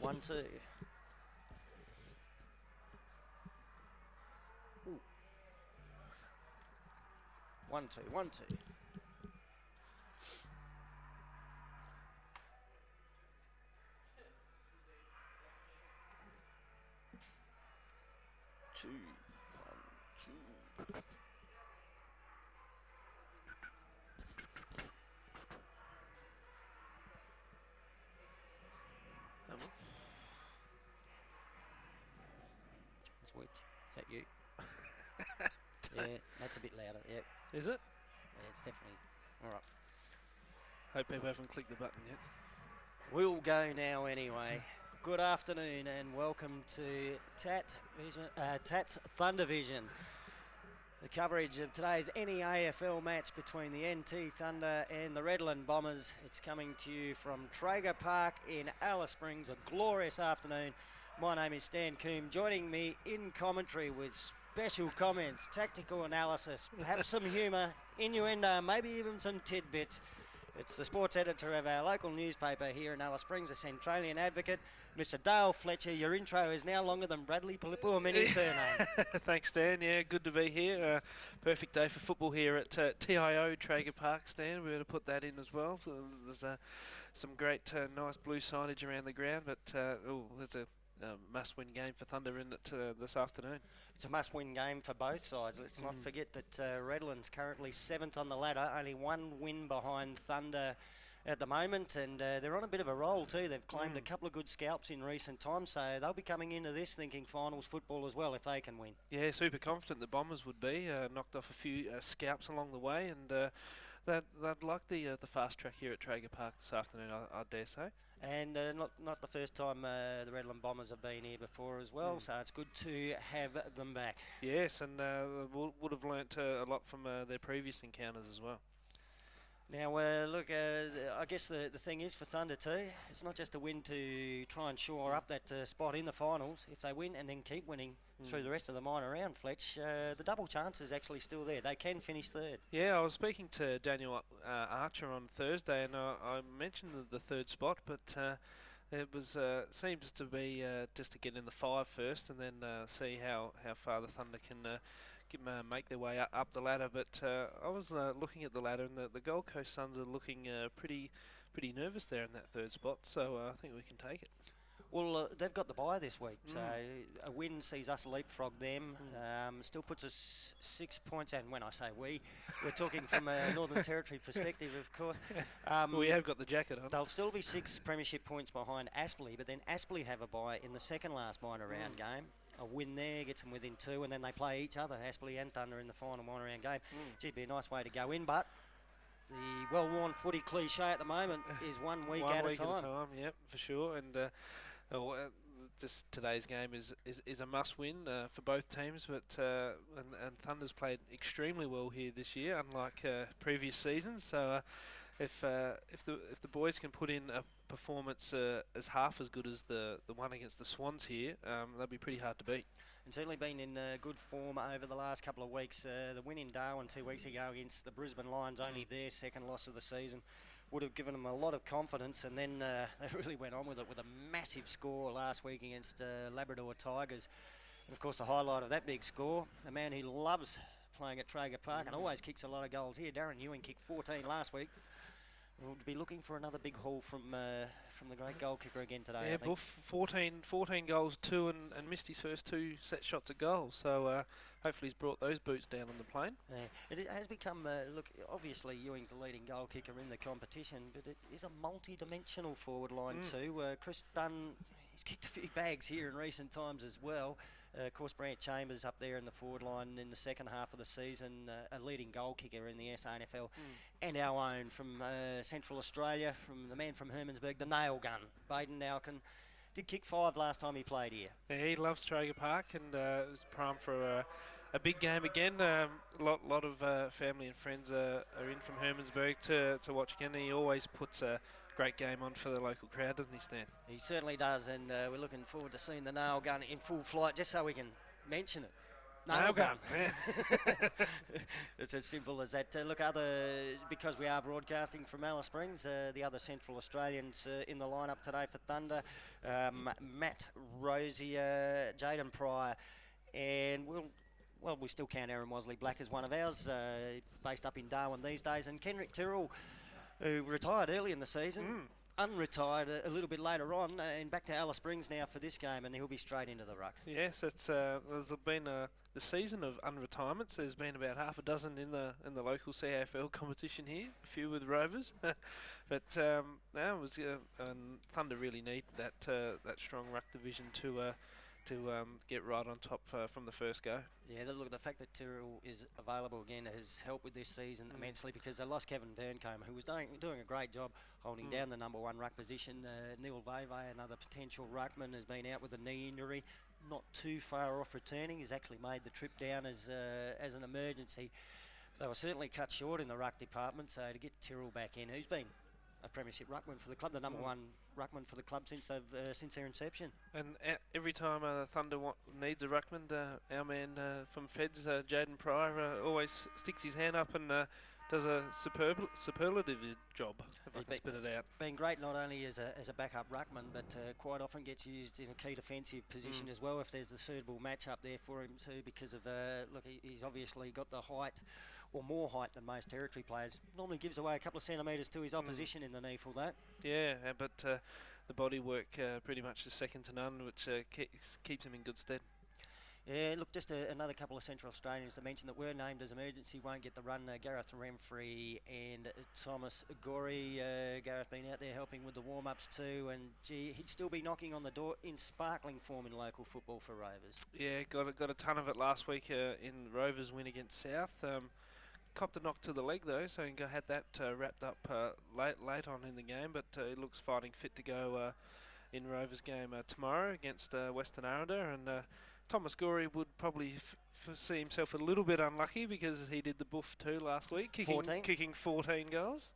1-2. Ooh. 1-2, 1-2. Two, 1-2. Which? Is that you? Yeah, that's a bit louder. Yep. Is it? Yeah, it's definitely. All right. Hope people haven't clicked the button yet. We'll go now anyway. Good afternoon and welcome to Tat's Thunder Vision. The coverage of today's NEAFL match between the NT Thunder and the Redland Bombers. It's coming to you from Traeger Park in Alice Springs. A glorious afternoon. My name is Stan Coombe. Joining me in commentary with special comments, tactical analysis, perhaps some humour, innuendo, maybe even some tidbits. It's the sports editor of our local newspaper here in Alice Springs, a Centralian advocate, Mr. Dale Fletcher. Your intro is now longer than Bradley Palippo, a mini surname. Thanks, Stan. Yeah, good to be here. Perfect day for football here at TIO Traeger Park, Stan. We're going to put that in as well. There's some great, nice blue signage around the ground, but there's a must-win game for Thunder in it this afternoon. It's a must-win game for both sides. Let's not forget that Redland's currently 7th on the ladder, only one win behind Thunder at the moment, and they're on a bit of a roll too. They've claimed a couple of good scalps in recent times, so they'll be coming into this thinking finals football as well if they can win. Yeah, super confident the Bombers would be. Knocked off a few scalps along the way, and they'd like the fast track here at Traeger Park this afternoon, I dare say. And not the first time the Redland Bombers have been here before as well, so it's good to have them back. Yes, and would have learnt a lot from their previous encounters as well. Now, look, I guess the thing is for Thunder too, it's not just a win to try and shore up that spot in the finals. If they win and then keep winning through the rest of the minor round, Fletch, the double chance is actually still there. They can finish third. Yeah, I was speaking to Daniel Archer on Thursday, and I mentioned the third spot, but it was seems to be just to get in the 5 first, and then see how far the Thunder can make their way up the ladder. But I was looking at the ladder, and the Gold Coast Suns are looking pretty nervous there in that third spot. So I think we can take it. Well, they've got the bye this week, so a win sees us leapfrog them. Still puts us 6 points, and when I say we're talking from a Northern Territory perspective, of course. We have got the jacket on. They'll still be 6 premiership points behind Aspley, but then Aspley have a bye in the second last minor round game. A win there gets them within 2, and then they play each other, Aspley and Thunder, in the final minor round game. Gee, it'd be a nice way to go in, but the well-worn footy cliche at the moment is 1 week at a time. Yep, for sure. And just today's game is a must-win for both teams. But and Thunder's played extremely well here this year, unlike previous seasons. So if the boys can put in a performance as half as good as the one against the Swans here, they'll be pretty hard to beat. And certainly been in good form over the last couple of weeks. The win in Darwin 2 weeks ago against the Brisbane Lions, only their second loss of the season, would have given them a lot of confidence, and then they really went on with it with a massive score last week against Labrador Tigers. And of course the highlight of that big score, a man who loves playing at Traeger Park and always kicks a lot of goals here, Darren Ewing kicked 14 last week. We'll be looking for another big haul from the great goal kicker again today. Yeah, Buff, 14 goals, 2 and missed his first 2 set shots at goal. So hopefully he's brought those boots down on the plane. Yeah, it has become, look, obviously Ewing's the leading goal kicker in the competition, but it is a multi-dimensional forward line too. Chris Dunn, he's kicked a few bags here in recent times as well. Of course, Brant Chambers up there in the forward line in the second half of the season, a leading goal kicker in the SANFL, and our own from Central Australia, from the man from Hermansburg, the nail gun, Baden Nowkin. Did kick 5 last time he played here. Yeah, he loves Traeger Park, and it was primed for a big game again. A lot of family and friends are in from Hermansburg to watch again. He always puts a great game on for the local crowd, doesn't he, Stan? He certainly does, and we're looking forward to seeing the nail gun in full flight, just so we can mention it. Nail gun. Yeah. It's as simple as that. Look, because we are broadcasting from Alice Springs, the other Central Australians in the lineup today for Thunder, Matt Rosier, Jaden Pryor, and we still count Aaron Mosley Black as one of ours, based up in Darwin these days, and Kenrick Tyrrell, who retired early in the season. Unretired a little bit later on, and back to Alice Springs now for this game, and he'll be straight into the ruck. Yes, there's been the season of unretirements. There's been about half a dozen in the local CAFL competition here, a few with Rovers, but now it was Thunder really need that strong ruck division to get right on top from the first go. Yeah, look, the fact that Tyrrell is available again has helped with this season immensely, because they lost Kevin Burncombe, who was doing a great job holding down the number one ruck position. Neil Veve, another potential ruckman, has been out with a knee injury, not too far off returning. He's actually made the trip down as an emergency. They were certainly cut short in the ruck department, so to get Tyrrell back in, who's been a premiership ruckman for the club, the number one ruckman for the club since their inception. And every time Thunder needs a ruckman, our man from Feds, Jaden Pryor, always sticks his hand up and does a superlative job, if I can spit it out. Been great not only as a backup ruckman, but quite often gets used in a key defensive position as well if there's a suitable match up there for him too, because of, look, he's obviously got the height, or more height than most territory players. Normally gives away a couple of centimetres to his opposition in the NEAFL, that. Yeah, but the body work pretty much is second to none, which keeps him in good stead. Yeah, look, just another couple of Central Australians to mention that were named as emergency won't get the run. Gareth Remfrey and Thomas Gorey. Gareth been out there helping with the warm-ups too, and gee, he'd still be knocking on the door in sparkling form in local football for Rovers. Yeah, got a ton of it last week in Rovers' win against South. Copped a knock to the leg though, so he had that wrapped up late on in the game, but he looks fighting fit to go in Rovers' game tomorrow against Western Aranda, and Thomas Gorey would probably see himself a little bit unlucky because he did the boof too last week, kicking 14 goals.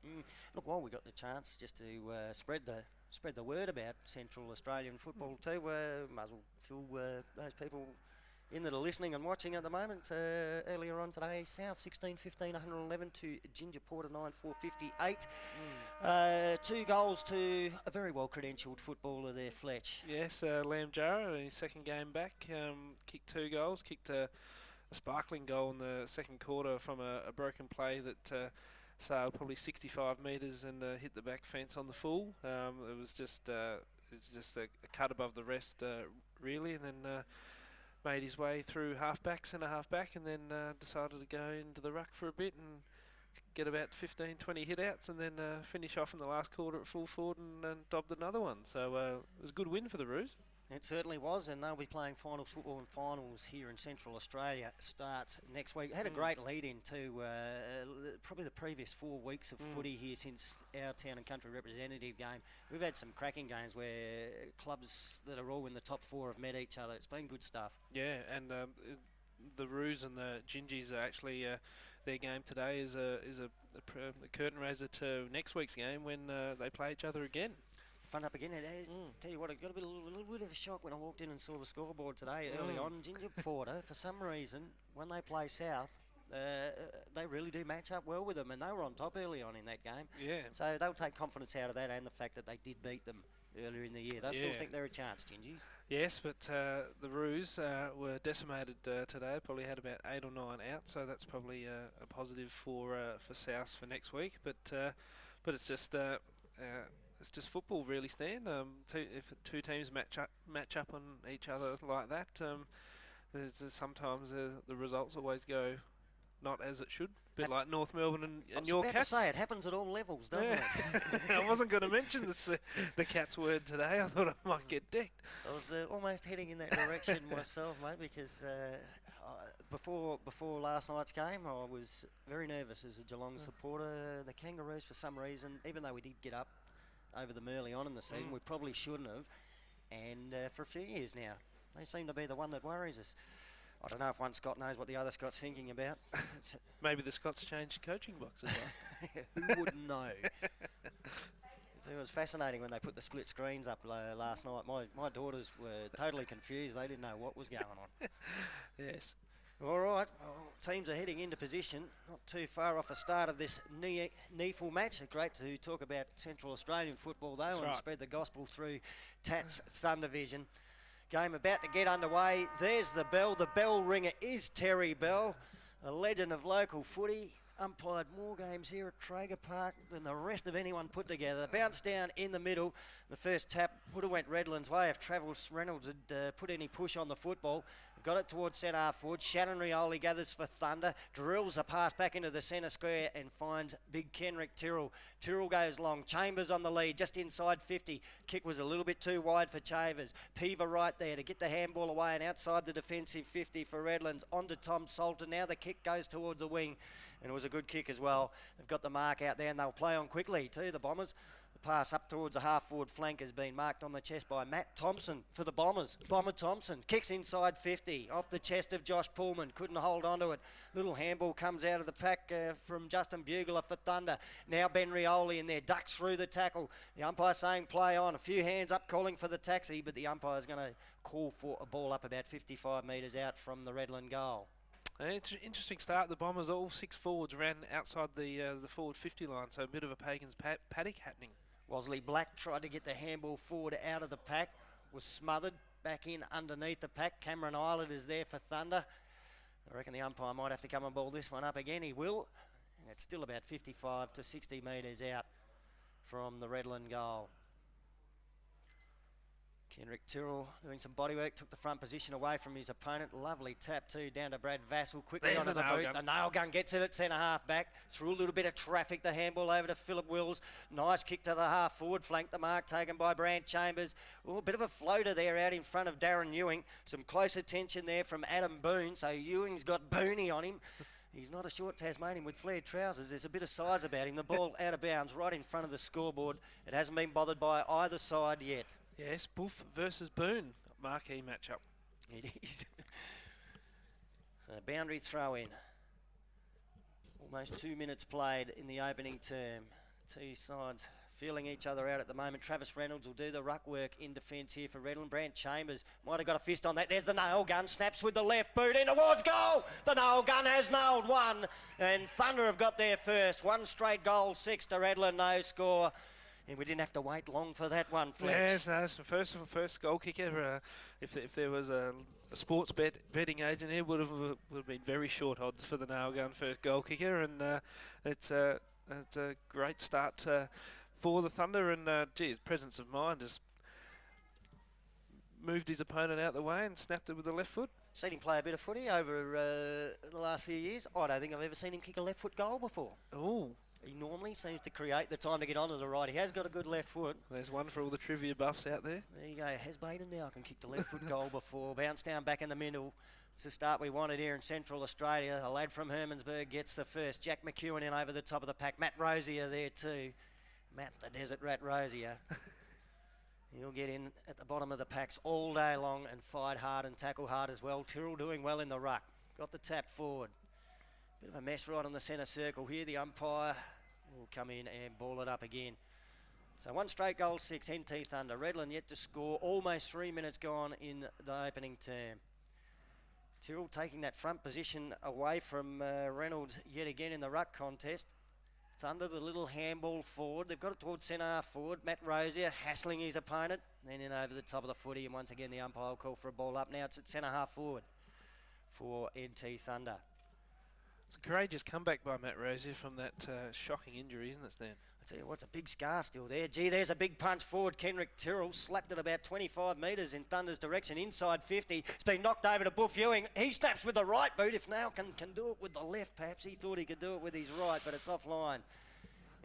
Look, while we got the chance just to spread the word about Central Australian football too, might as well fill those people in that are listening and watching at the moment. Earlier on today, South 16-15, 111 to Ginger Porter 9-4-58. 2 goals to a very well credentialed footballer there, Fletch. Yes, Liam Jarrah in his second game back, kicked 2 goals, kicked a sparkling goal in the second quarter from a broken play that sailed probably 65 metres and hit the back fence on the full. It was just a cut above the rest, really, and then made his way through centre half-back, and then decided to go into the ruck for a bit and get about 15-20 hit-outs, and then finish off in the last quarter at full forward and dobbed another one. So it was a good win for the Roos. It certainly was, and they'll be playing finals football and finals here in Central Australia. Starts next week. Had a great lead in to probably the previous 4 weeks of footy here since our Town and Country representative game. We've had some cracking games where clubs that are all in the top 4 have met each other. It's been good stuff. Yeah, and the Roos and the Gingies are actually their game today is a curtain raiser to next week's game when they play each other again. Fun up again. Tell you what, I got a little bit of a shock when I walked in and saw the scoreboard today early on. Ginger Porter, for some reason, when they play South, they really do match up well with them, and they were on top early on in that game. Yeah. So they'll take confidence out of that, and the fact that they did beat them earlier in the year. They still think they're a chance, Gingies. Yes, but the Roos were decimated today. Probably had about 8 or 9 out, so that's probably a positive for South for next week. But it's just football, really, Stan. If 2 teams match up on each other like that, sometimes the results always go not as it should. Bit like North Melbourne and your Cats. I was about to say, it happens at all levels, doesn't it? I wasn't going to mention the Cats word today. I thought I might get decked. I was almost heading in that direction myself, mate, because before last night's game, I was very nervous as a Geelong supporter. The Kangaroos, for some reason, even though we did get up over them early on in the season, we probably shouldn't have. And for a few years now, they seem to be the one that worries us. I don't know if one Scott knows what the other Scott's thinking about. Maybe the Scots changed coaching box as well. Who wouldn't know? It was fascinating when they put the split screens up last night. My daughters were totally confused. They didn't know what was going on. Yes. All right, well, teams are heading into position, not too far off the start of this NEAFL match. Great to talk about Central Australian football, though, That's and right. spread the gospel through Tats Thunder Vision. Game about to get underway. There's the bell. The bell ringer is Terry Bell, a legend of local footy. Umpired more games here at Traeger Park than the rest of anyone put together. Bounce down in the middle. The first tap would have went Redland's way if Travis Reynolds had put any push on the football. Got it towards centre half forward. Shannon Rioli gathers for Thunder. Drills a pass back into the centre square and finds big Kenrick Tyrrell. Tyrrell goes long. Chambers on the lead, just inside 50. Kick was a little bit too wide for Chambers. Peaver right there to get the handball away and outside the defensive 50 for Redlands. On to Tom Salter. Now the kick goes towards the wing. And it was a good kick as well. They've got the mark out there and they'll play on quickly too, the Bombers. The pass up towards the half-forward flank has been marked on the chest by Matt Thompson for the Bombers. Bomber Thompson kicks inside 50, off the chest of Josh Pullman. Couldn't hold on to it. Little handball comes out of the pack from Justin Bugler for Thunder. Now Ben Rioli in there, ducks through the tackle. The umpire saying play on. A few hands up calling for the taxi, but the umpire's going to call for a ball up about 55 metres out from the Redland goal. Interesting start. The Bombers, all 6 forwards, ran outside the forward 50 line, so a bit of a Pagan's paddock happening. Wosley Black tried to get the handball forward out of the pack, was smothered back in underneath the pack. Cameron Island is there for Thunder. I reckon the umpire might have to come and ball this one up again. He will. And it's still about 55 to 60 metres out from the Redland goal. Kenrick Tyrrell doing some bodywork, took the front position away from his opponent. Lovely tap too, down to Brad Vassell. Quickly There's onto the boot. gun. The nail gun gets it at centre half back. Through a little bit of traffic, the handball over to Philip Wills. Nice kick to the half forward flank. The mark taken by Brant Chambers. Oh, a bit of a floater there out in front of Darren Ewing. Some close attention there from Adam Boone. So Ewing's got Booney on him. He's not a short Tasmanian with flared trousers. There's a bit of size about him. The ball out of bounds right in front of the scoreboard. It hasn't been bothered by either side yet. Yes, Boof versus Boone, marquee matchup. It is. So boundary throw in. Almost 2 minutes played in the opening term. Two sides feeling each other out at the moment. Travis Reynolds will do the ruck work in defence here for Redland. Brant Chambers might have got a fist on that. There's the nail gun. Snaps with the left boot in towards goal. The nail gun has nailed one. And Thunder have got there first. One straight goal, 6 to Redland, no score. And we didn't have to wait long for that one, Fletch. Yes, no, it's the first goal kicker. If there was a sports betting agent here, would have been very short odds for the nail gun first goal kicker, and it's a great start for the Thunder. And his presence of mind just moved his opponent out the way and snapped it with the left foot. Seen him play a bit of footy over the last few years. I don't think I've ever seen him kick a left foot goal before. Oh. He normally seems to create the time to get onto the right. He has got a good left foot. There's one for all the trivia buffs out there. There you go. Has Baden now can kick the left foot goal before. Bounce down back in the middle. It's the start we wanted here in Central Australia. A lad from Hermansburg gets the first. Jack McEwen in over the top of the pack. Matt Rosier there too. Matt the Desert Rat Rosier. He'll get in at the bottom of the packs all day long and fight hard and tackle hard as well. Tyrrell doing well in the ruck. Got the tap forward. Bit of a mess right on the centre circle here. The umpire will come in and ball it up again. So one straight goal, 6, NT Thunder. Redland yet to score. Almost 3 minutes gone in the opening term. Tyrrell taking that front position away from Reynolds yet again in the ruck contest. Thunder, the little handball forward. They've got it towards centre half forward. Matt Rosier hassling his opponent. Then in over the top of the footy, and once again the umpire will call for a ball up. Now it's at centre half forward for NT Thunder. It's a courageous comeback by Matt Rosier from that shocking injury, isn't it, Stan? I tell you what's a big scar still there. Gee, there's a big punch forward. Kenrick Tyrrell slapped it about 25 metres in Thunder's direction, inside 50. It's been knocked over to Boof Ewing. He snaps with the right boot. If now can do it with the left, perhaps he thought he could do it with his right, but it's offline.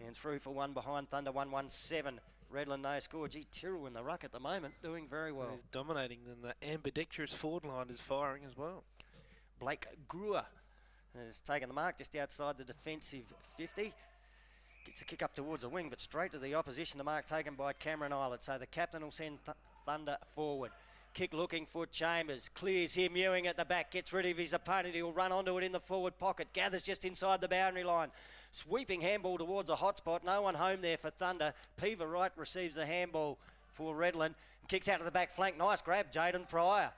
And through for one behind Thunder, 1-1-7. Redland no score. Gee, Tyrrell in the ruck at the moment, doing very well. He's dominating, and the ambidextrous forward line is firing as well. Blake Brewer has taken the mark just outside the defensive 50. Gets the kick up towards the wing, but straight to the opposition. The mark taken by Cameron Islet. So the captain will send Thunder forward. Kick looking for Chambers. Clears him. Ewing at the back. Gets rid of his opponent. He'll run onto it in the forward pocket. Gathers just inside the boundary line. Sweeping handball towards a hot spot. No one home there for Thunder. Peaver Wright receives the handball for Redland. Kicks out to the back flank. Nice grab, Jaden Pryor.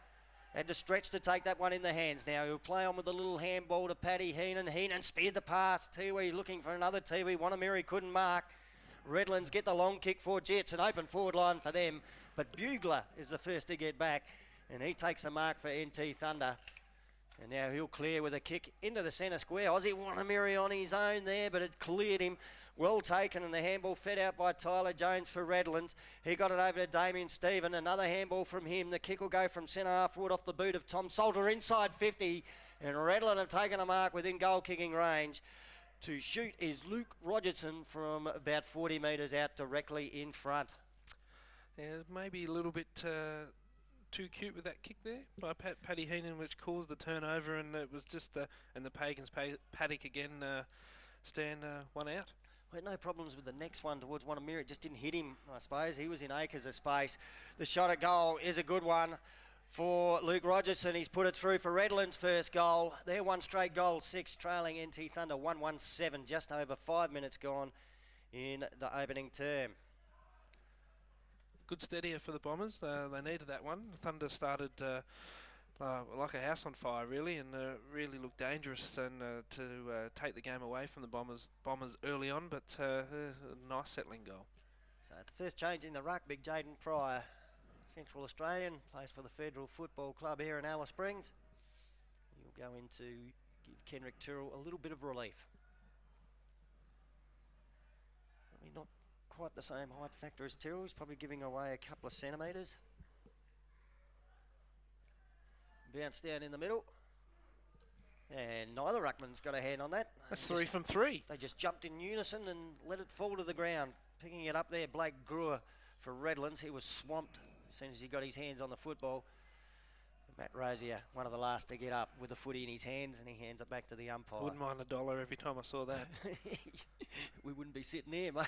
Had to stretch to take that one in the hands now. He'll play on with a little handball to Paddy Heenan. Heenan speared the pass. Tiwi looking for another Tiwi. Wanamiri couldn't mark. Redlands get the long kick for Jets. An open forward line for them. But Bugler is the first to get back. And he takes the mark for NT Thunder. And now he'll clear with a kick into the centre square. Aussie Wanamiri on his own there, but it cleared him. Well taken, and the handball fed out by Tyler Jones for Redlands. He got it over to Damien Stephen. Another handball from him. The kick will go from centre half forward off the boot of Tom Salter inside 50. And Redland have taken a mark within goal kicking range. To shoot is Luke Rogerson from about 40 metres out directly in front. Yeah, maybe a little bit too cute with that kick there by Paddy Heenan, which caused the turnover, and it was just and the Pagans paddock again stand one out. We had no problems with the next one towards Wanamiri. It just didn't hit him, I suppose. He was in acres of space. The shot at goal is a good one for Luke Rogerson. He's put it through for Redlands' first goal. They're one straight goal, 6, trailing NT Thunder 1-1-7, just over 5 minutes gone in the opening term. Good steadier for the Bombers. They needed that one. Thunder started like a house on fire, really, and really looked dangerous and to take the game away from the Bombers early on, but a nice settling goal. So the first change in the ruck, big Jaden Pryor, Central Australian, plays for the Federal Football Club here in Alice Springs. He'll go in to give Kenrick Tyrrell a little bit of relief. Probably not quite the same height factor as Tyrrell. He's probably giving away a couple of centimetres. Bounce down in the middle. And neither ruckman's got a hand on that. That's 3 from 3. They just jumped in unison and let it fall to the ground. Picking it up there, Blake Brewer for Redlands. He was swamped as soon as he got his hands on the football. Matt Rosier, one of the last to get up with the footy in his hands, and he hands it back to the umpire. Wouldn't mind $1 every time I saw that. We wouldn't be sitting here, mate.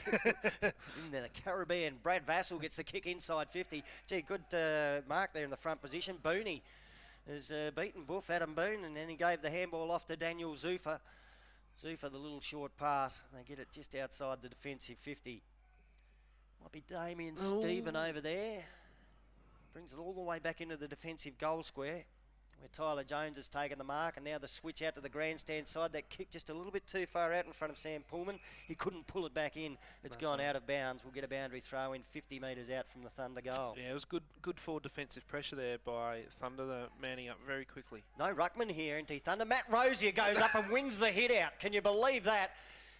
In the Caribbean, Brad Vassell gets the kick inside 50. Gee, good mark there in the front position. Booney has beaten Boof, Adam Boone, and then he gave the handball off to Daniel Zufa. Zufa, the little short pass. They get it just outside the defensive 50. Might be Damien Stephen over there. Brings it all the way back into the defensive goal square, where Tyler Jones has taken the mark, and now the switch out to the grandstand side. That kick just a little bit too far out in front of Sam Pullman. He couldn't pull it back in. It's gone out of bounds. We'll get a boundary throw in 50 metres out from the Thunder goal. Yeah, it was good forward defensive pressure there by Thunder. They're manning up very quickly. No ruckman here, NT Thunder. Matt Rosier goes up and wins the hit out. Can you believe that?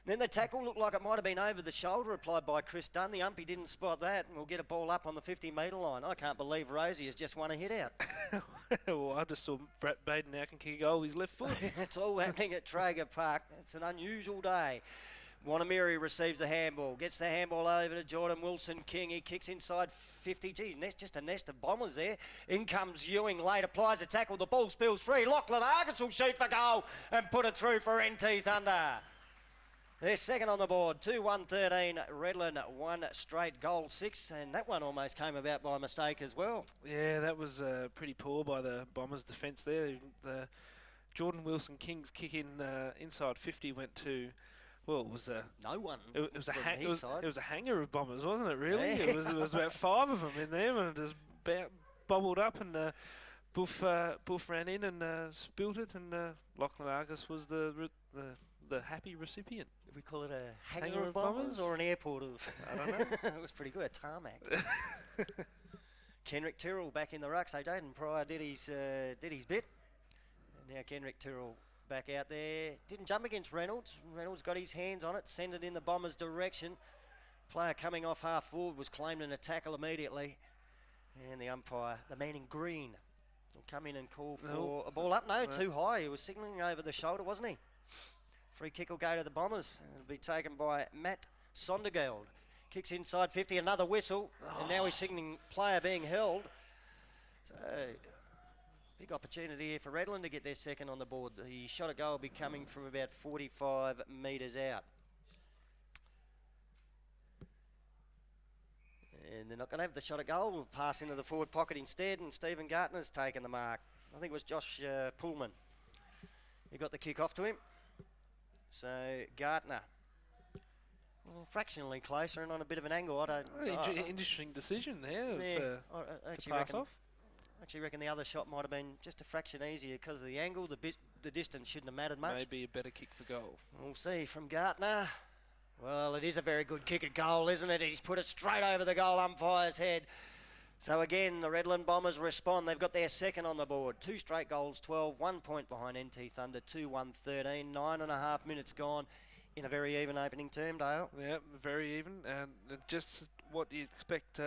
Then the tackle looked like it might have been over the shoulder applied by Chris Dunn. The umpy didn't spot that, and we'll get a ball up on the 50-metre line. I can't believe Rosie has just won a hit out. Well, I just saw Brett Baden now can kick a goal with his left foot. It's all happening at Traeger Park. It's an unusual day. Wanamiri receives the handball, gets the handball over to Jordan Wilson-King. He kicks inside 50. Gee, just a nest of bombers there. In comes Ewing late, applies a tackle. The ball spills free. Lachlan Argus will shoot for goal and put it through for NT Thunder. They're second on the board, 2-1-13, Redland, one straight goal 6, and that one almost came about by mistake as well. Yeah, that was pretty poor by the Bombers' defence there. The Jordan Wilson-King's kick in inside 50 went to, well, it was a... No one. It was a hanger of Bombers, wasn't it, really? Yeah. It was about 5 of them in there, and it just bobbled up, and Buff ran in and spilt it, and Lachlan Argus was the happy recipient. If we call it a hangar of bombers or an airport of... I don't know. It was pretty good, a tarmac. Kenrick Tyrrell back in the ruck, so Jaden Pryor did his bit. And now Kenrick Tyrrell back out there. Didn't jump against Reynolds. Reynolds got his hands on it, sent it in the Bombers' direction. Player coming off half forward was claimed in a tackle immediately. And the umpire, the man in green, will come in and call for a ball up. No, too high. He was signalling over the shoulder, wasn't he? Free kick will go to the Bombers. It'll be taken by Matt Sondergaard. Kicks inside 50, another whistle, and now he's signalling player being held. So, big opportunity here for Redland to get their second on the board. The shot at goal will be coming from about 45 metres out. And they're not going to have the shot at goal. We'll pass into the forward pocket instead, and Stephen Gartner's taken the mark. I think it was Josh Pullman. He got the kick off to him. So Gartner, well, fractionally closer and on a bit of an angle. Interesting decision there. I actually pass reckon off. Actually reckon the other shot might have been just a fraction easier because of the angle. The distance shouldn't have mattered much. Maybe a better kick for goal. We'll see from Gartner. Well, it is a very good kick at goal, isn't it? He's put it straight over the goal umpire's head. So again, the Redland Bombers respond. They've got their second on the board. 2 straight goals, 12, 1 point behind NT Thunder, 2-1-13, 9.5 minutes gone in a very even opening term, Dale. Yeah, very even, and just what you expect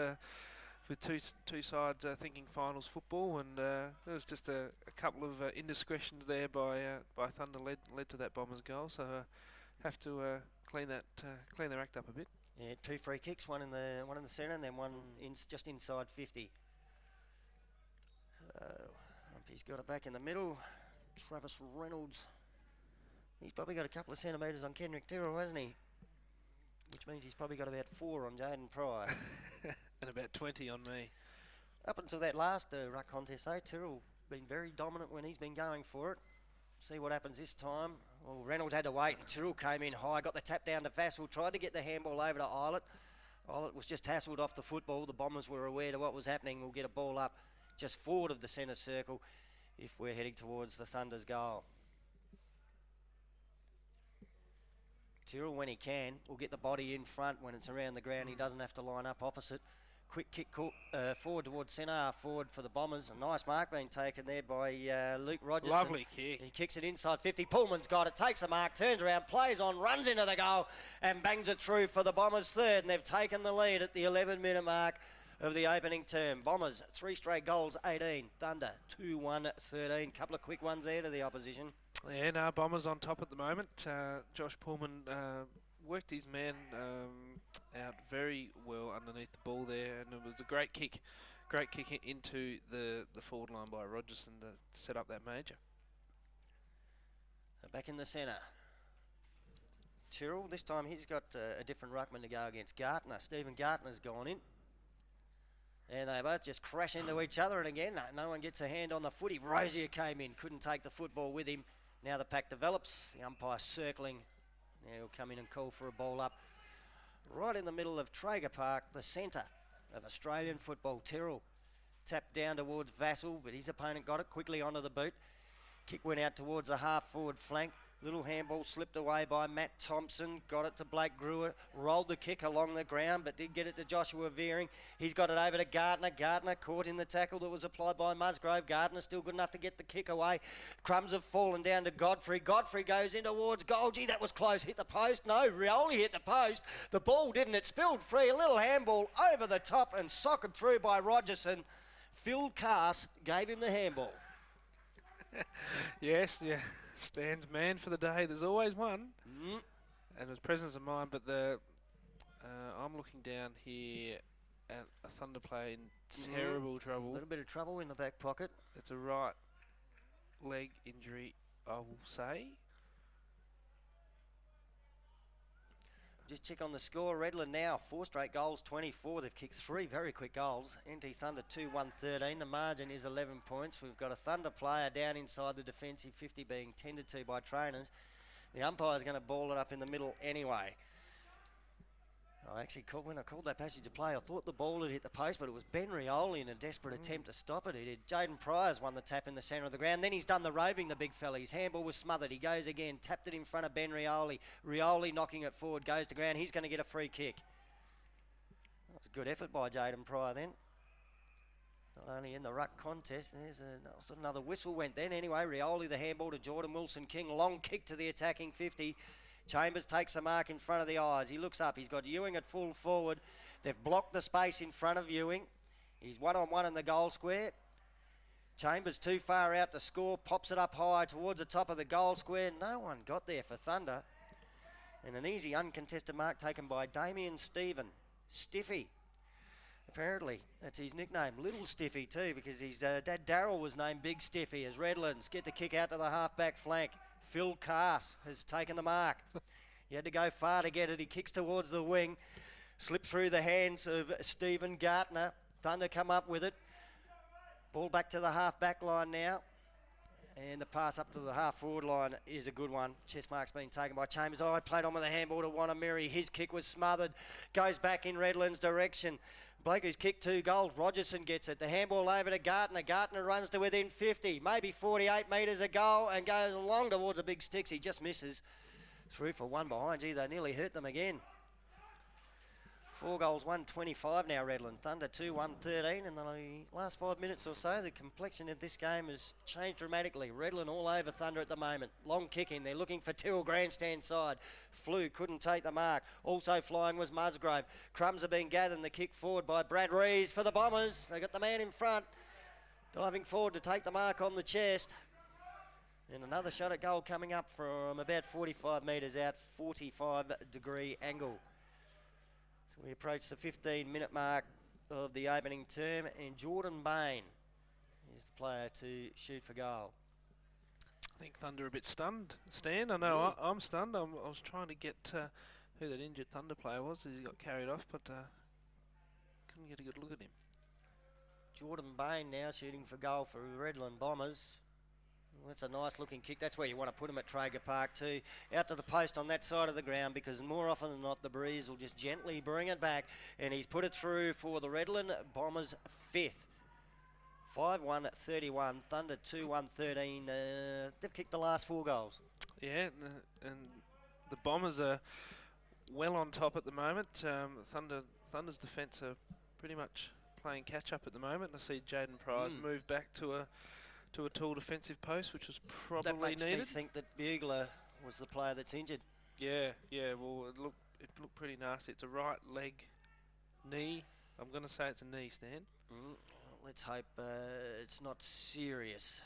with two sides thinking finals football, and there was just a couple of indiscretions there by Thunder led to that Bombers goal. So have to clean their act up a bit. Yeah, 2 free kicks, one in the centre, and then one just inside 50. So Humpy's got it back in the middle. Travis Reynolds, he's probably got a couple of centimetres on Kendrick Tyrrell, hasn't he? Which means he's probably got about 4 on Jaden Pryor. And about 20 on me. Up until that last ruck contest, though, Tyrrell been very dominant when he's been going for it. See what happens this time. Well, Reynolds had to wait and Tyrrell came in high, got the tap down to Vassell, tried to get the handball over to Eilert. Eilert was just hassled off the football. The Bombers were aware to what was happening. We'll get a ball up just forward of the centre circle if we're heading towards the Thunder's goal. Tyrrell, when he can, will get the body in front when it's around the ground. He doesn't have to line up opposite. Quick kick forward towards centre, forward for the Bombers. A nice mark being taken there by Luke Rogerson. Lovely kick. He kicks it inside 50. Pullman's got it, takes a mark, turns around, plays on, runs into the goal and bangs it through for the Bombers' third. And they've taken the lead at the 11-minute mark of the opening term. Bombers, 3 straight goals, 18. Thunder, 2-1-13. Couple of quick ones there to the opposition. Yeah, no, Bombers on top at the moment. Josh Pullman worked his man out very well underneath the ball there, and it was a great kick into the forward line by Rogerson to set up that major. Back in the centre. Tyrrell, this time he's got a different ruckman to go against. Gartner. Stephen Gartner's gone in. And they both just crash into each other, and again, no one gets a hand on the footy. Rosier came in, couldn't take the football with him. Now the pack develops, the umpire circling. Now he'll come in and call for a ball up. Right in the middle of Traeger Park, the centre of Australian football. Tyrrell tapped down towards Vassell, but his opponent got it quickly onto the boot. Kick went out towards the half-forward flank. Little handball slipped away by Matt Thompson. Got it to Blake Brewer. Rolled the kick along the ground, but did get it to Joshua Veering. He's got it over to Gardner. Gardner caught in the tackle that was applied by Musgrove. Gardner still good enough to get the kick away. Crumbs have fallen down to Godfrey. Godfrey goes in towards goal. Gee, that was close. Hit the post. No, Rioli hit the post. The ball didn't. It spilled free. A little handball over the top and socked through by Rogerson. Phil Cass gave him the handball. Yes, yeah. Stan's man for the day. There's always one. And his presence of mind, but I'm looking down here at a Thunder player in terrible trouble. A little bit of trouble in the back pocket. It's a right leg injury, I will say. Just check on the score. Redland now 4 straight goals, 24. They've kicked 3 very quick goals. NT Thunder 2-1-13. The margin is 11 points. We've got a Thunder player down inside the defensive 50 being tended to by trainers. The umpire's going to ball it up in the middle anyway. When I called that passage of play, I thought the ball had hit the post, but it was Ben Rioli in a desperate attempt to stop it. He did. Jaden Pryor's won the tap in the centre of the ground. Then he's done the roving, the big fella. His handball was smothered. He goes again, tapped it in front of Ben Rioli. Rioli knocking it forward, goes to ground. He's going to get a free kick. That was a good effort by Jaden Pryor then. Not only in the ruck contest, there's another whistle went then. Anyway, Rioli the handball to Jordan Wilson-King. Long kick to the attacking 50. Chambers takes the mark in front of the eyes. He looks up. He's got Ewing at full forward. They've blocked the space in front of Ewing. He's one-on-one in the goal square. Chambers too far out to score. Pops it up high towards the top of the goal square. No one got there for Thunder. And an easy uncontested mark taken by Damien Stephen. Stiffy. Apparently, that's his nickname. Little Stiffy too, because his dad Darryl was named Big Stiffy as Redlands get the kick out to the half-back flank. Phil Cass has taken the mark. He had to go far to get it. He kicks towards the wing. Slipped through the hands of Stephen Gartner. Thunder come up with it. Ball back to the half-back line now. And the pass up to the half-forward line is a good one. Chest mark's been taken by Chambers. Oh, played on with a handball to Wanamiri. His kick was smothered. Goes back in Redland's direction. Blake who's kicked 2 goals. Rogerson gets it. The handball over to Gartner. Gartner runs to within 50, maybe 48 metres a goal and goes along towards the big sticks. He just misses. Through for one behind. Gee, they nearly hurt them again. 4 goals, 125 now, Redland. Thunder 2, 113. In the last 5 minutes or so, the complexion of this game has changed dramatically. Redland all over Thunder at the moment. Long kick in. They're looking for Tyrrell grandstand side. Flew, couldn't take the mark. Also flying was Musgrave. Crumbs are being gathered. The kick forward by Brad Rees for the Bombers. They got the man in front. Diving forward to take the mark on the chest. And another shot at goal coming up from about 45 metres out, 45-degree angle. We approach the 15-minute mark of the opening term, and Jordan Bain is the player to shoot for goal. I think Thunder a bit stunned, Stan. I know I'm stunned. I was trying to get who that injured Thunder player was as he got carried off, but couldn't get a good look at him. Jordan Bain now shooting for goal for Redland Bombers. Well, that's a nice looking kick. That's where you want to put him at Traeger Park too. Out to the post on that side of the ground, because more often than not the breeze will just gently bring it back, and he's put it through for the Redland Bombers 5th. 5-1-31, Thunder 2-1-13. They've kicked the last 4 goals. Yeah, and the Bombers are well on top at the moment. Thunder's defence are pretty much playing catch up at the moment. I see Jaden Price move back to a tall defensive post, which was probably needed. That makes me think that Bugler was the player that's injured. Yeah. Well, it looked pretty nasty. It's a right leg, knee. I'm going to say it's a knee, Stan. Let's hope it's not serious.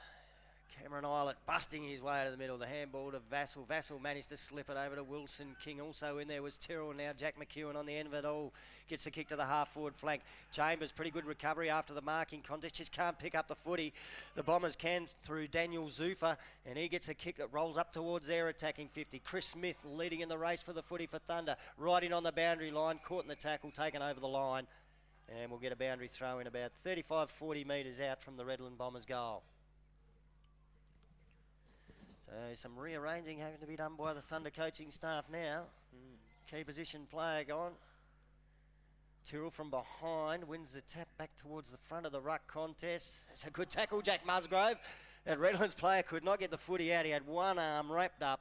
Cameron Islet busting his way out of the middle. The handball to Vassell. Vassell managed to slip it over to Wilson King. Also in there was Tyrrell. Now Jack McEwen on the end of it all. Gets the kick to the half-forward flank. Chambers, pretty good recovery after the marking contest. Just can't pick up the footy. The Bombers can through Daniel Zufa, and he gets a kick that rolls up towards their attacking 50. Chris Smith leading in the race for the footy for Thunder. Right in on the boundary line. Caught in the tackle, taken over the line. And we'll get a boundary throw in about 35-40 metres out from the Redland Bombers goal. So some rearranging having to be done by the Thunder coaching staff now. Key position player gone. Tyrrell from behind wins the tap back towards the front of the ruck contest. It's a good tackle, Jack Musgrave. That Redlands player could not get the footy out. He had one arm wrapped up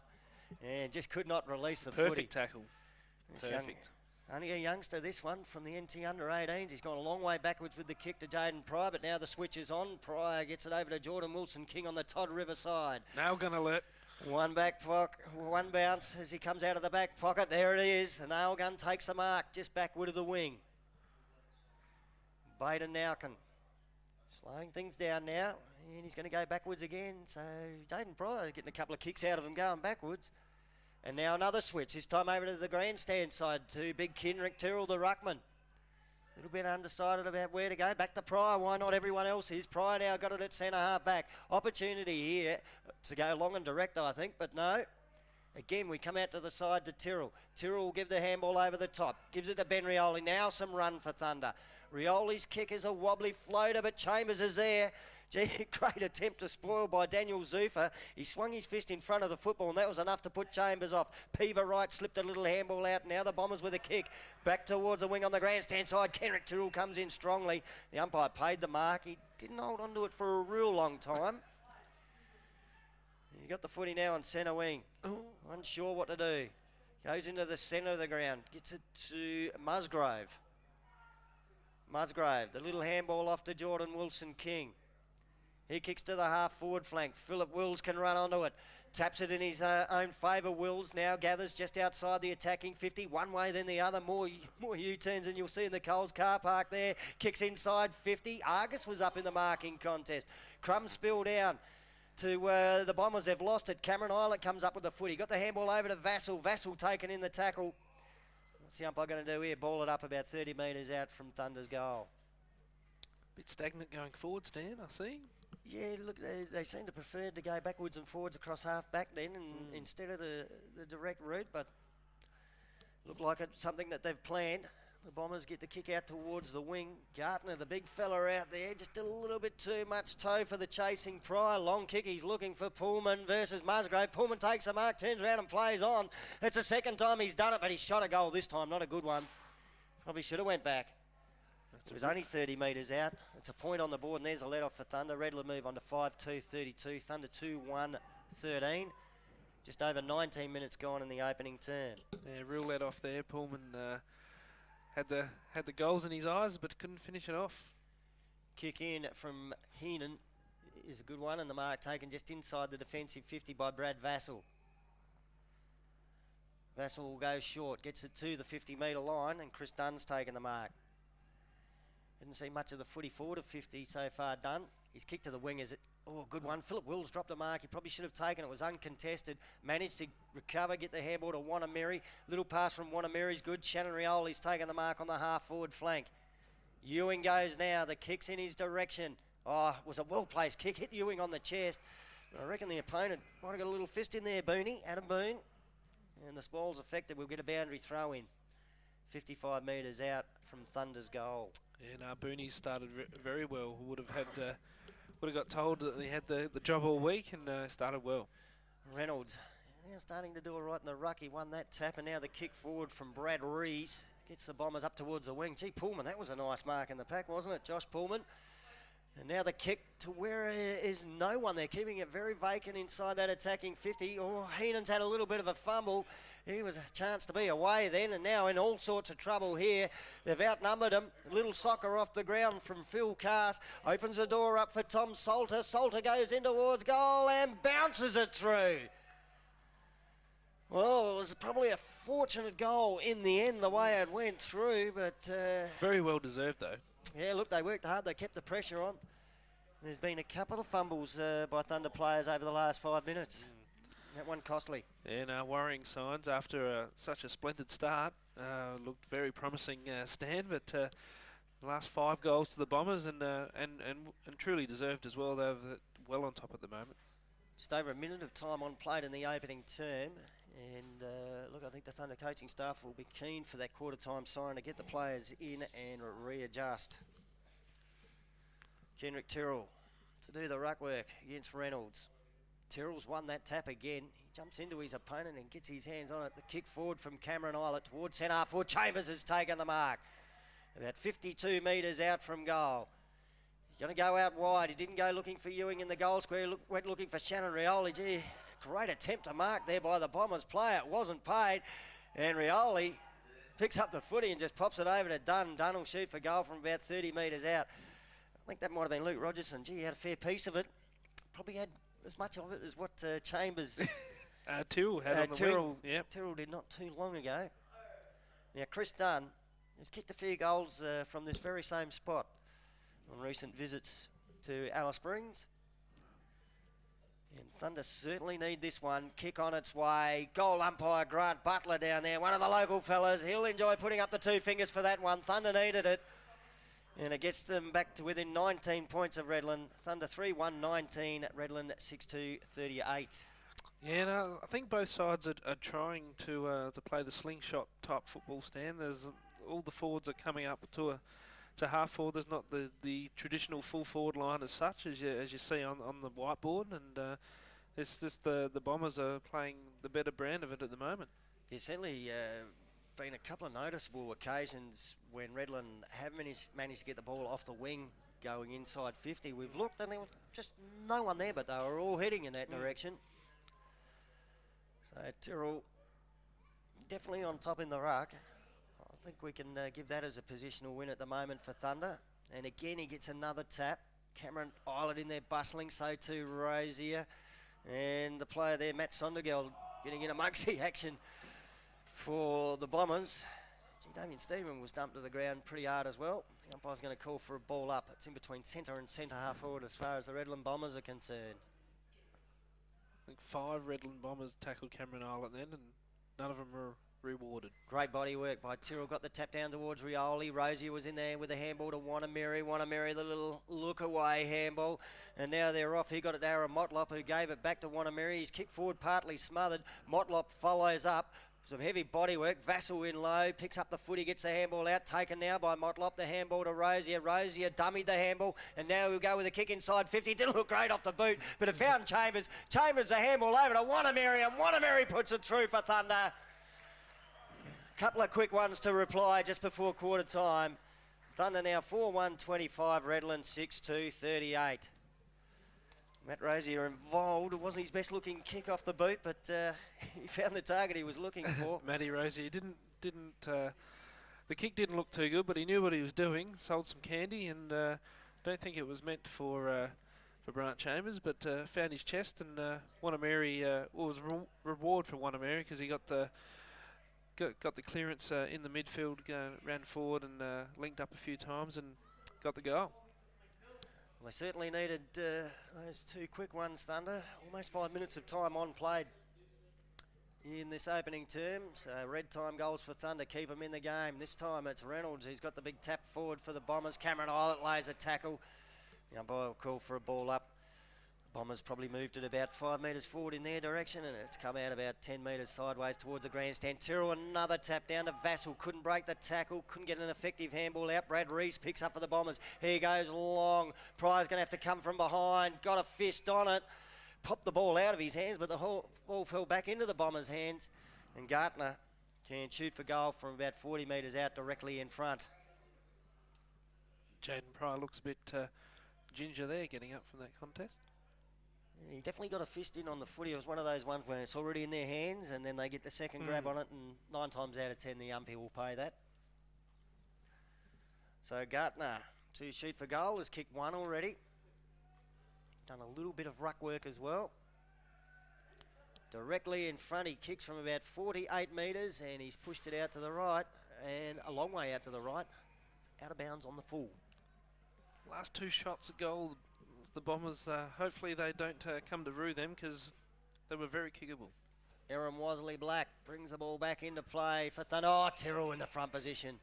and just could not release the footy. Perfect tackle. Perfect. Only a youngster, this one, from the NT under-18s. He's gone a long way backwards with the kick to Jaden Pryor, but now the switch is on. Pryor gets it over to Jordan Wilson King on the Todd River side. Now going to alert. One bounce as he comes out of the back pocket. There it is. The nail gun takes the mark just backward of the wing. Baden Nauken slowing things down now, and he's going to go backwards again. So Jaden Pryor getting a couple of kicks out of him going backwards. And now another switch, this time over to the grandstand side to Big Kinrick Tyrrell, the ruckman. A little bit undecided about where to go. Back to Pryor, why not everyone else is? Pryor now got it at centre half back. Opportunity here to go long and direct, I think, but no. Again, we come out to the side to Tyrrell. Tyrrell will give the handball over the top. Gives it to Ben Rioli. Now some run for Thunder. Rioli's kick is a wobbly floater, but Chambers is there. Gee, great attempt to spoil by Daniel Zufa. He swung his fist in front of the football, and that was enough to put Chambers off. Peaver right slipped a little handball out. Now the Bombers with a kick. Back towards the wing on the grandstand side. Kenrick Tyrrell comes in strongly. The umpire paid the mark. He didn't hold on to it for a real long time. He got the footy now on centre wing. Unsure what to do. Goes into the centre of the ground. Gets it to Musgrave. Musgrave, the little handball off to Jordan Wilson King. He kicks to the half-forward flank. Philip Wills can run onto it. Taps it in his own favour. Wills now gathers just outside the attacking 50. One way, then the other. More U-turns than you'll see in the Coles car park there. Kicks inside 50. Argus was up in the marking contest. Crum spill down to the Bombers. They've lost it. Cameron Islet comes up with the footy. Got the handball over to Vassell. Vassell taken in the tackle. What's the umpire going to do here? Ball it up about 30 metres out from Thunder's goal. Bit stagnant going forward, Stan, I see. Yeah, look, they seem to prefer to go backwards and forwards across half back then instead of the direct route, but looked like it's something that they've planned. The Bombers get the kick out towards the wing. Gartner, the big fella out there, just a little bit too much toe for the chasing Pryor. Long kick, he's looking for Pullman versus Musgrave. Pullman takes a mark, turns around and plays on. It's the second time he's done it, but he's shot a goal this time, not a good one. Probably should have went back. It was only 30 metres out. It's a point on the board, and there's a let-off for Thunder. Redland move on to 5-2-32. Thunder 2-1-13. Just over 19 minutes gone in the opening term. Yeah, real let-off there. Pullman had the goals in his eyes, but couldn't finish it off. Kick in from Heenan is a good one, and the mark taken just inside the defensive 50 by Brad Vassell. Vassell will go short, gets it to the 50-metre line, and Chris Dunn's taken the mark. Didn't see much of the footy forward of 50 so far done. He's kicked to the wing. Is it? Oh, good one. Philip Wills dropped a mark. He probably should have taken it. It was uncontested. Managed to recover, get the handball to Wanameri. Little pass from Wanameri's good. Shannon Rioli's taken the mark on the half-forward flank. Ewing goes now. The kick's in his direction. Oh, it was a well-placed kick. Hit Ewing on the chest. I reckon the opponent might have got a little fist in there, Booney. Adam Boone. And the ball's affected. We'll get a boundary throw in. 55 metres out from Thunder's goal. Yeah, no, Booney started very well. Would have got told that he had the job all week and started well. Reynolds now starting to do it right in the ruck. He won that tap, and now the kick forward from Brad Rees gets the Bombers up towards the wing. Gee, Pullman, that was a nice mark in the pack, wasn't it, Josh Pullman? And now the kick to where is no one. They're keeping it very vacant inside that attacking 50. Oh, Heenan's had a little bit of a fumble. He was a chance to be away then, and now in all sorts of trouble here. They've outnumbered him. Little soccer off the ground from Phil Cast. Opens the door up for Tom Salter. Salter goes in towards goal and bounces it through. Well, it was probably a fortunate goal in the end, the way it went through, but... very well deserved, though. Yeah, look, they worked hard. They kept the pressure on. There's been a couple of fumbles by Thunder players over the last 5 minutes. That one costly. Yeah, no, worrying signs after such a splendid start. Looked very promising stand, but the last 5 goals to the Bombers and truly deserved as well. They're well on top at the moment. Just over a minute of time on plate in the opening term. And look, I think the Thunder coaching staff will be keen for that quarter-time siren to get the players in and readjust. Kendrick Tyrrell to do the ruck work against Reynolds. Tyrrell's won that tap again. He jumps into his opponent and gets his hands on it. The kick forward from Cameron Islet towards centre half forward. Chambers has taken the mark. About 52 metres out from goal. He's going to go out wide. He didn't go looking for Ewing in the goal square. Went looking for Shannon Rioli. Gee, great attempt to mark there by the Bombers player. It wasn't paid. And Rioli picks up the footy and just pops it over to Dunn. Dunn will shoot for goal from about 30 metres out. I think that might have been Luke Rogerson. Gee, he had a fair piece of it. Probably had as much of it as what Chambers... Tyrrell had on the wing. Yep. Tyrrell did not too long ago. Now, Chris Dunn has kicked a few goals from this very same spot on recent visits to Alice Springs. And Thunder certainly need this one. Kick on its way. Goal umpire Grant Butler down there. One of the local fellas. He'll enjoy putting up the 2 fingers for that one. Thunder needed it. And it gets them back to within 19 points of Redland. Thunder 3-1-19, Redland 6-2-38. Yeah, no, I think both sides are trying to play the slingshot type football stand. There's all the forwards are coming up to half forward. There's not the traditional full forward line as such as you see on the whiteboard, and it's just the Bombers are playing the better brand of it at the moment. There's certainly been a couple of noticeable occasions when Redland have managed to get the ball off the wing going inside 50. We've looked and there was just no one there, but they were all heading in that direction. So Tyrrell definitely on top in the ruck. I think we can give that as a positional win at the moment for Thunder. And again, he gets another tap. Cameron Islet in there bustling, so too Rosier. And the player there, Matt Sondergeld, getting in amongst the action for the Bombers. Damien Stephen was dumped to the ground pretty hard as well. The umpire's going to call for a ball up. It's in between centre and centre half forward as far as the Redland Bombers are concerned. I think 5 Redland Bombers tackled Cameron Islet then, and none of them were rewarded. Great body work by Tyrrell. Got the tap down towards Rioli. Rosier was in there with a handball to Wanameri. Wanameri, the little look away handball. And now they're off. He got it to Aaron Motlop, who gave it back to Wanameri. He's kicked forward, partly smothered. Motlop follows up. Some heavy body work. Vassal in low, picks up the footy, gets the handball out. Taken now by Motlop. The handball to Rosier. Rosier dummied the handball, and now he'll go with a kick inside 50. Didn't look great off the boot, but it found Chambers. Chambers the handball over to Wanameri, and Wanameri puts it through for Thunder. Couple of quick ones to reply just before quarter time. Thunder now 4-1-25, Redland 6-2-38. Matt Rosier involved. It wasn't his best looking kick off the boot, but he found the target he was looking for. Matty Rosier didn't the kick didn't look too good, but he knew what he was doing. Sold some candy, and don't think it was meant for Brant Chambers, but found his chest, and Wanameri was reward for Wanameri because he got the clearance in the midfield, ran forward and linked up a few times and got the goal. Well, they certainly needed those two quick ones, Thunder. Almost 5 minutes of time on played in this opening term. So red time goals for Thunder, keep them in the game. This time it's Reynolds who's got the big tap forward for the Bombers. Cameron Islet lays a tackle. The umpire will call for a ball up. Bombers probably moved it about 5 metres forward in their direction, and it's come out about 10 metres sideways towards the grandstand. Tyrrell, another tap down to Vassal. Couldn't break the tackle, couldn't get an effective handball out. Brad Reese picks up for the Bombers. Here goes long. Pryor's going to have to come from behind. Got a fist on it. Popped the ball out of his hands, but the whole ball fell back into the Bombers' hands. And Gartner can shoot for goal from about 40 metres out directly in front. Jaden Pryor looks a bit ginger there getting up from that contest. He definitely got a fist in on the footy. It was one of those ones where it's already in their hands and then they get the second grab on it, and 9 times out of 10 the umpire will pay that. So Gartner to shoot for goal has kicked one already. Done a little bit of ruck work as well. Directly in front, he kicks from about 48 metres and he's pushed it out to the right, and a long way out to the right. It's out of bounds on the full. Last two shots at goal, the Bombers, hopefully they don't come to rue them because they were very kickable. Aaron Wasley Black brings the ball back into play for Thunder. Oh, Tyrrell in the front position.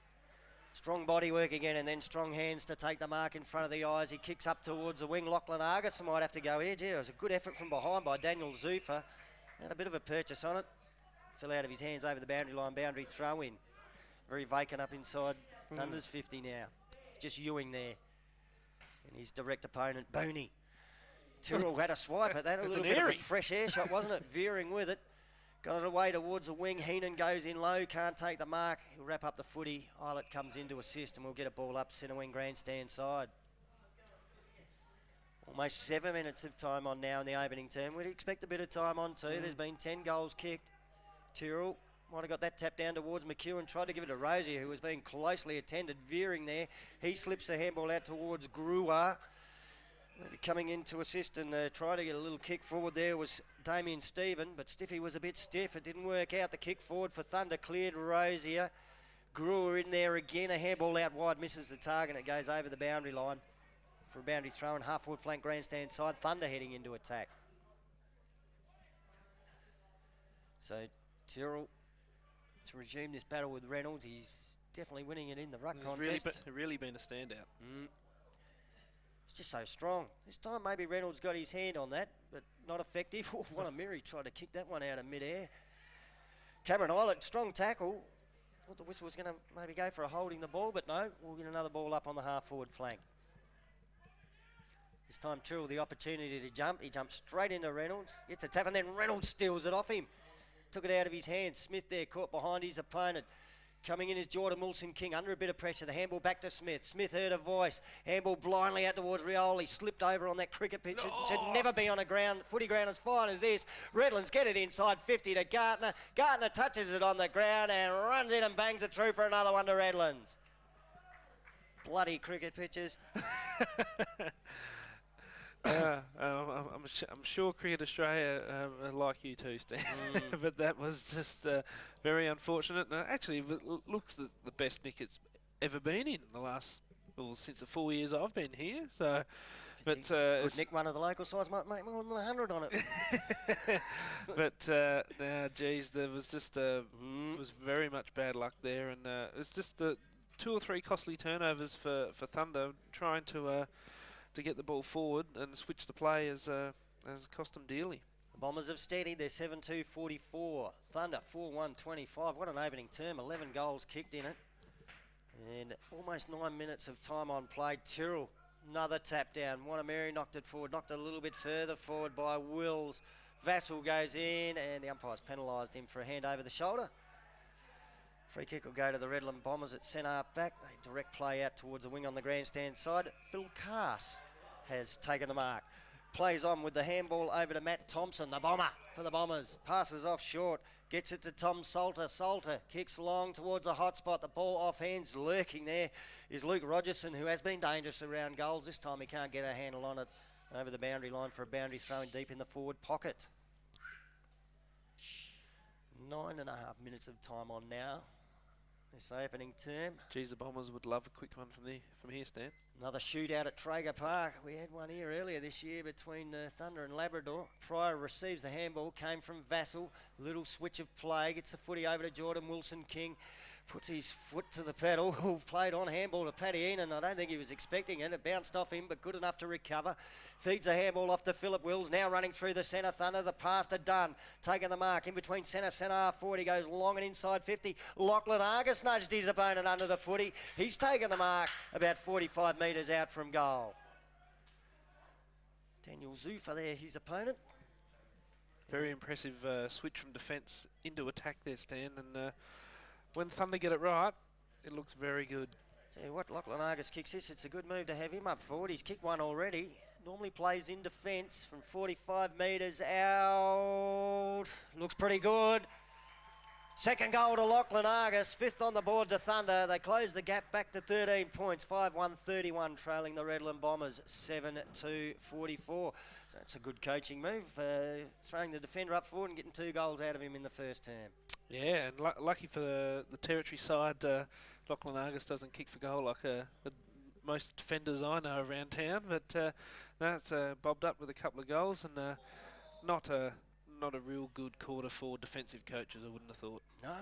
Strong body work again, and then strong hands to take the mark in front of the eyes. He kicks up towards the wing. Lachlan Argus might have to go here. Gee, it was a good effort from behind by Daniel Zufa. Had a bit of a purchase on it. Fell out of his hands over the boundary line. Boundary throw in. Very vacant up inside Thunder's 50 now. Just Ewing there. And his direct opponent, Booney. Tyrrell had a swipe at that. A little bit of a fresh air shot, wasn't it? Veering with it. Got it away towards the wing. Heenan goes in low. Can't take the mark. He'll wrap up the footy. Eilert comes in to assist, and we'll get a ball up centre wing grandstand side. Almost 7 minutes of time on now in the opening term. We'd expect a bit of time on too. There's been 10 goals kicked. Tyrrell might have got that tap down towards McEwen. Tried to give it to Rosier, who was being closely attended, veering there. He slips the handball out towards Brewer. Maybe coming in to assist and trying to get a little kick forward there was Damien Stephen, but Stiffy was a bit stiff. It didn't work out. The kick forward for Thunder cleared Rosier. Brewer in there again. A handball out wide, misses the target. It goes over the boundary line for a boundary throw and half-forward flank grandstand side. Thunder heading into attack. So Tyrrell to resume this battle with Reynolds. He's definitely winning it in the ruck contest. Really been a standout. It's just so strong. This time maybe Reynolds got his hand on that, but not effective. Oh, Wanameri tried to kick that one out of mid-air. Cameron Islet, strong tackle. Thought the whistle was going to maybe go for a holding the ball, but no, we'll get another ball up on the half-forward flank. This time Tyrrell the opportunity to jump. He jumps straight into Reynolds. Gets a tap, and then Reynolds steals it off him. Took it out of his hands. Smith there caught behind his opponent. Coming in is Jordan Wilson King under a bit of pressure. The handball back to Smith. Smith heard a voice. Handball blindly out towards Rioli. Slipped over on that cricket pitch. It should never be on a footy ground as fine as this. Redlands get it inside 50 to Gartner. Gartner touches it on the ground and runs in and bangs it through for another one to Redlands. Bloody cricket pitches. I'm sure Cricket Australia like you too, Stan. But that was just very unfortunate. Actually, it looks the best nick it's ever been in the last, since the 4 years I've been here. So, but could nick one of the local sides might make more than 100 on it. But geez, there was just was very much bad luck there, and it's just the 2 or 3 costly turnovers for Thunder trying to get the ball forward and switch the play has cost them dearly. Bombers have steadied. They're 7-2-44. Thunder 4-1-25. What an opening term. 11 goals kicked in it. And almost 9 minutes of time on play. Tyrrell, another tap down. Wanameri knocked it forward. Knocked it a little bit further forward by Wills. Vassell goes in and the umpire's penalised him for a hand over the shoulder. Free kick will go to the Redland Bombers at centre half back. They direct play out towards the wing on the grandstand side. Phil Cass has taken the mark. Plays on with the handball over to Matt Thompson, the bomber for the Bombers. Passes off short, gets it to Tom Salter. Salter kicks long towards the hot spot. The ball off hands, lurking there is Luke Rogerson, who has been dangerous around goals. This time he can't get a handle on it over the boundary line for a boundary throw in deep in the forward pocket. 9.5 minutes of time on now. This opening term. Geez, the Bombers would love a quick one from here, Stan. Another shootout at Traeger Park. We had one here earlier this year between Thunder and Labrador. Pryor receives the handball, came from Vassell. Little switch of play, gets the footy over to Jordan Wilson King. Puts his foot to the pedal, played on handball to Paddy Enan. I don't think he was expecting it. It bounced off him, but good enough to recover. Feeds a handball off to Philip Wills, now running through the centre. Thunder, the pass to Dunn. Taking the mark in between centre half forward. He goes long and inside 50. Lachlan Argus nudged his opponent under the footy. He's taken the mark about 45 metres out from goal. Daniel Zufa there, his opponent. Very impressive switch from defence into attack there, Stan, and when Thunder get it right, it looks very good. Tell you what, Lachlan Argus kicks this. It's a good move to have him up forward. He's kicked one already. Normally plays in defence from 45 metres out. Looks pretty good. Second goal to Lachlan Argus. Fifth on the board to Thunder. They close the gap back to 13 points. 5-1-31 trailing the Redland Bombers 7-2-44. So it's a good coaching move. Throwing the defender up forward and getting 2 goals out of him in the first term. Yeah, and lucky for the territory side, Lachlan Argus doesn't kick for goal like most defenders I know around town. But no, it's bobbed up with a couple of goals and not a real good quarter for defensive coaches, I wouldn't have thought. No,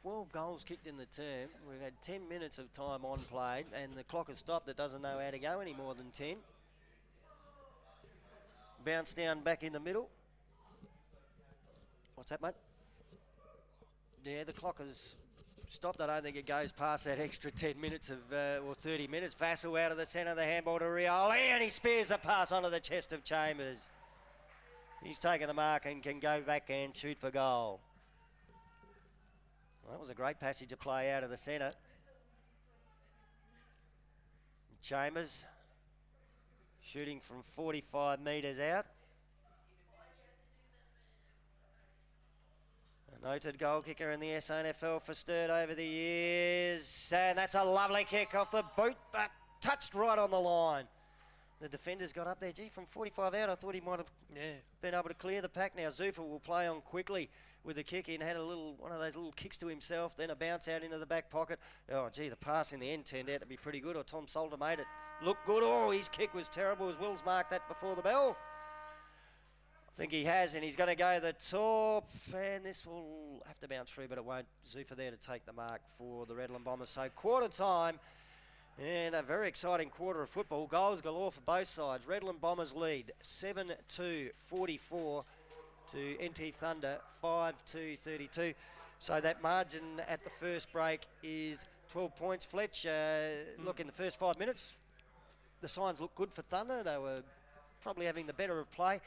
12 goals kicked in the term. We've had 10 minutes of time on played, and the clock has stopped. It doesn't know how to go any more than 10. Bounce down back in the middle. What's that, mate? Yeah, the clock has stopped. I don't think it goes past that extra 10 minutes of, or 30 minutes. Vassell out of the centre, the handball to Rioli, and he spears the pass onto the chest of Chambers. He's taken the mark and can go back and shoot for goal. Well, that was a great passage of play out of the centre. Chambers shooting from 45 metres out. A noted goal kicker in the SNFL for Sturt over the years. And that's a lovely kick off the boot, but touched right on the line. The defenders got up there. Gee, from 45 out, I thought he might have been able to clear the pack. Now Zufa will play on quickly with the kick in. Had one of those little kicks to himself, then a bounce out into the back pocket. Oh, gee, the pass in the end turned out to be pretty good, or Tom Salter made it look good. Oh, his kick was terrible as Wills marked that before the bell. I think he has, and he's going to go the top, and this will have to bounce through, but it won't. Zufa there to take the mark for the Redland Bombers. So quarter time. And a very exciting quarter of football. Goals galore for both sides. Redland Bombers lead 7-2-44 to NT Thunder 5-2-32. So that margin at the first break is 12 points. Fletch, look, in the first 5 minutes, the signs look good for Thunder. They were probably having the better of play.